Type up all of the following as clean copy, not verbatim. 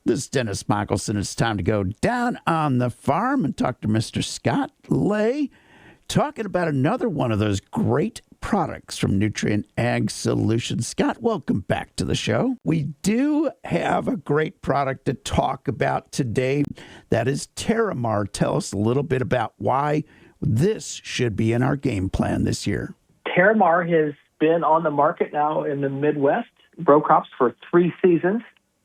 This is Dennis Michelson. It's time to go down on the farm and talk to Mr. Scott Lay, talking about another one of those great products from Nutrient Ag Solutions. Scott, welcome back to the show. We do have a great product to talk about today. That is TERRAMAR. Tell us a little bit about why this should be in our game plan this year. TERRAMAR has been on the market now in the Midwest, row crops for 3 seasons.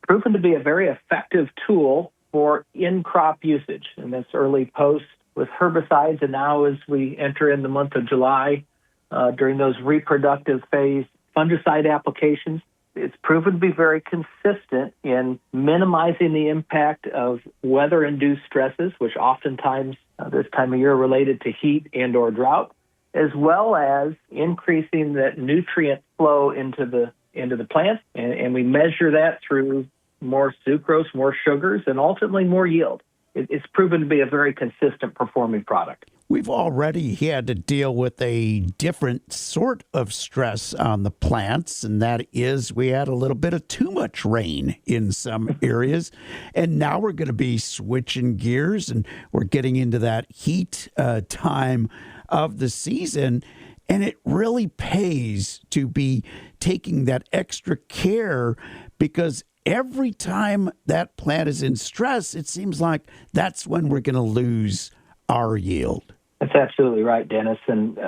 Proven to be a very effective tool for in-crop usage, and that's early post with herbicides. And now as we enter in the month of July, during those reproductive phase fungicide applications, it's proven to be very consistent in minimizing the impact of weather-induced stresses, which oftentimes this time of year are related to heat and or drought, as well as increasing that nutrient flow into the plant. And we measure that through more sucrose, more sugars, and ultimately more yield. It's proven to be a very consistent performing product. We've already had to deal with a different sort of stress on the plants, and that is we had a little bit of too much rain in some areas. And now we're going to be switching gears, and we're getting into that heat time of the season. And it really pays to be taking that extra care, because every time that plant is in stress, it seems like that's when we're going to lose our yield. That's absolutely right, Dennis. And,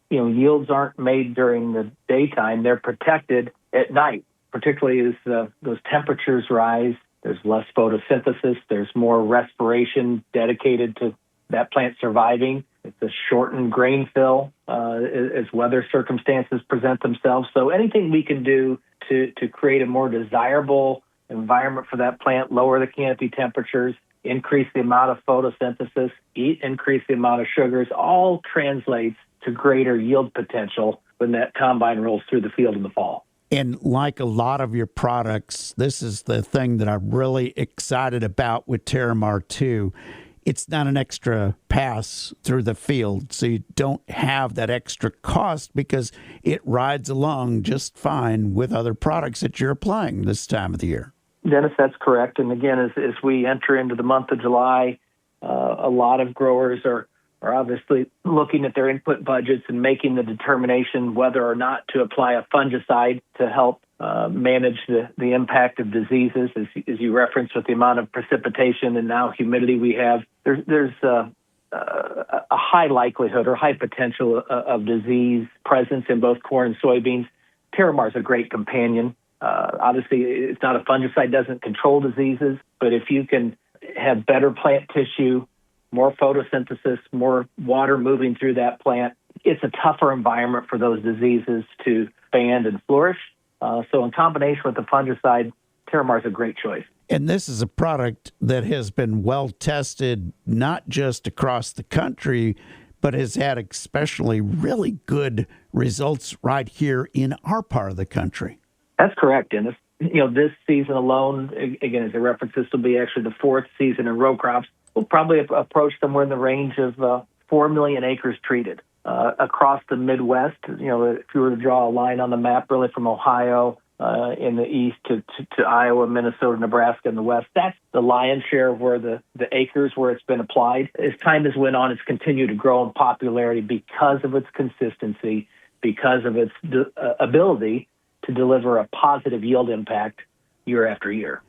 yields aren't made during the daytime. They're protected at night, particularly as those temperatures rise. There's less photosynthesis. There's more respiration dedicated to that plant surviving. It's a shortened grain fill as weather circumstances present themselves. So anything we can do to create a more desirable environment for that plant, lower the canopy temperatures, increase the amount of photosynthesis, increase the amount of sugars, all translates to greater yield potential when that combine rolls through the field in the fall. And like a lot of your products, this is the thing that I'm really excited about with TERRAMAR too. It's not an extra pass through the field, so you don't have that extra cost because it rides along just fine with other products that you're applying this time of the year. Dennis, that's correct. And again, as we enter into the month of July, a lot of growers are obviously looking at their input budgets and making the determination whether or not to apply a fungicide to help manage the impact of diseases. As you referenced, with the amount of precipitation and now humidity we have, there's a high likelihood or high potential of disease presence in both corn and soybeans. TERRAMAR is a great companion. Obviously, it's not a fungicide, doesn't control diseases, but if you can have better plant tissue, more photosynthesis, more water moving through that plant, it's a tougher environment for those diseases to expand and flourish. So in combination with the fungicide, TERRAMAR is a great choice. And this is a product that has been well tested, not just across the country, but has had especially really good results right here in our part of the country. That's correct, Dennis. This season alone, again, as I referenced, this will be actually the 4th season in row crops. We'll probably approach somewhere in the range of 4 million acres treated across the Midwest. If you were to draw a line on the map, really from Ohio in the east to Iowa, Minnesota, Nebraska in the west, that's the lion's share of where the acres where it's been applied. As time has went on, it's continued to grow in popularity because of its consistency, because of its ability to deliver a positive yield impact year after year.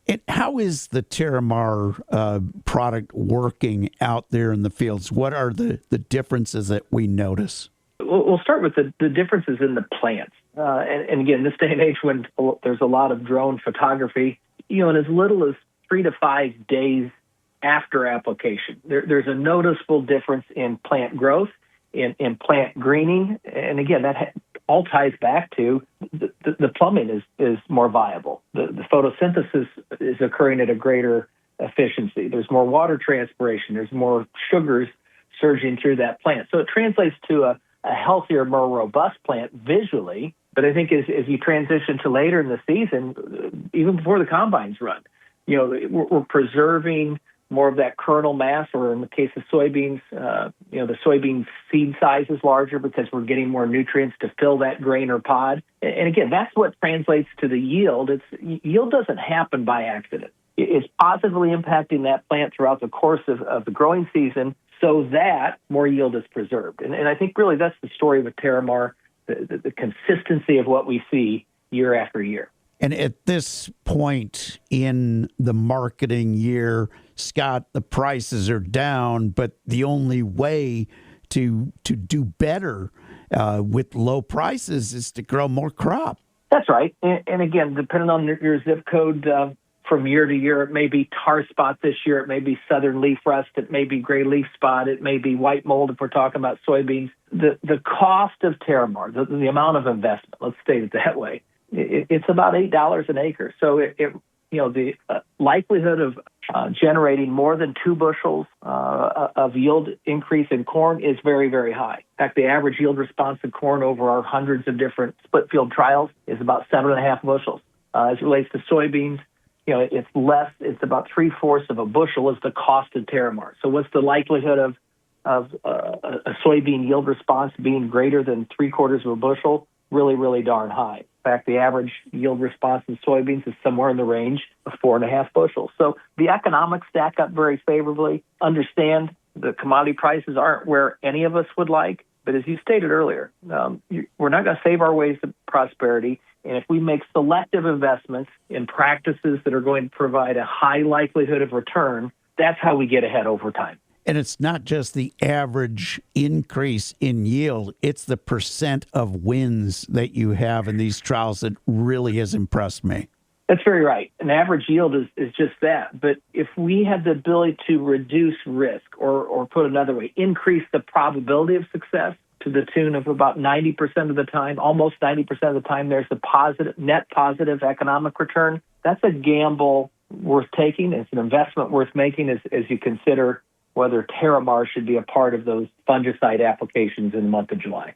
And how is the TERRAMAR product working out there in the fields? What are the differences that we notice? We'll start with the differences in the plants. And again, this day and age when there's a lot of drone photography, in as little as 3 to 5 days after application, there's a noticeable difference in plant growth, in plant greening. And again, that all ties back to the plumbing is more viable. The photosynthesis is occurring at a greater efficiency. There's more water transpiration. There's more sugars surging through that plant. So it translates to a healthier, more robust plant visually. But I think as you transition to later in the season, even before the combines run, we're preserving more of that kernel mass, or in the case of soybeans, the soybean seed size is larger because we're getting more nutrients to fill that grain or pod. And again, that's what translates to the yield. Yield doesn't happen by accident. is positively impacting that plant throughout the course of the growing season so that more yield is preserved. And I think really that's the story with TERRAMAR, the consistency of what we see year after year. And at this point in the marketing year, Scott, the prices are down, but the only way to do better with low prices is to grow more crop. That's right. And again, depending on your zip code, from year to year, it may be tar spot this year, it may be southern leaf rust, it may be gray leaf spot, it may be white mold if we're talking about soybeans. The cost of TERRAMAR, the amount of investment, let's state it that way, it's about $8 an acre. So the likelihood of generating more than 2 bushels of yield increase in corn is very, very high. In fact, the average yield response in corn over our hundreds of different split field trials is about 7.5 bushels. As it relates to soybeans, it's less. It's about 3/4 of a bushel is the cost of TERRAMAR. So what's the likelihood of a soybean yield response being greater than 3/4 of a bushel? Really, really darn high. In fact, the average yield response in soybeans is somewhere in the range of 4.5 bushels. So the economics stack up very favorably. Understand the commodity prices aren't where any of us would like, but as you stated earlier, we're not going to save our ways to prosperity. And if we make selective investments in practices that are going to provide a high likelihood of return, that's how we get ahead over time. And it's not just the average increase in yield, it's the percent of wins that you have in these trials that really has impressed me. That's very right. An average yield is just that. But if we have the ability to reduce risk, or put another way, increase the probability of success to the tune of about 90% of the time, almost 90% of the time, there's a net positive economic return. That's a gamble worth taking. It's an investment worth making as you consider whether TERRAMAR should be a part of those fungicide applications in the month of July.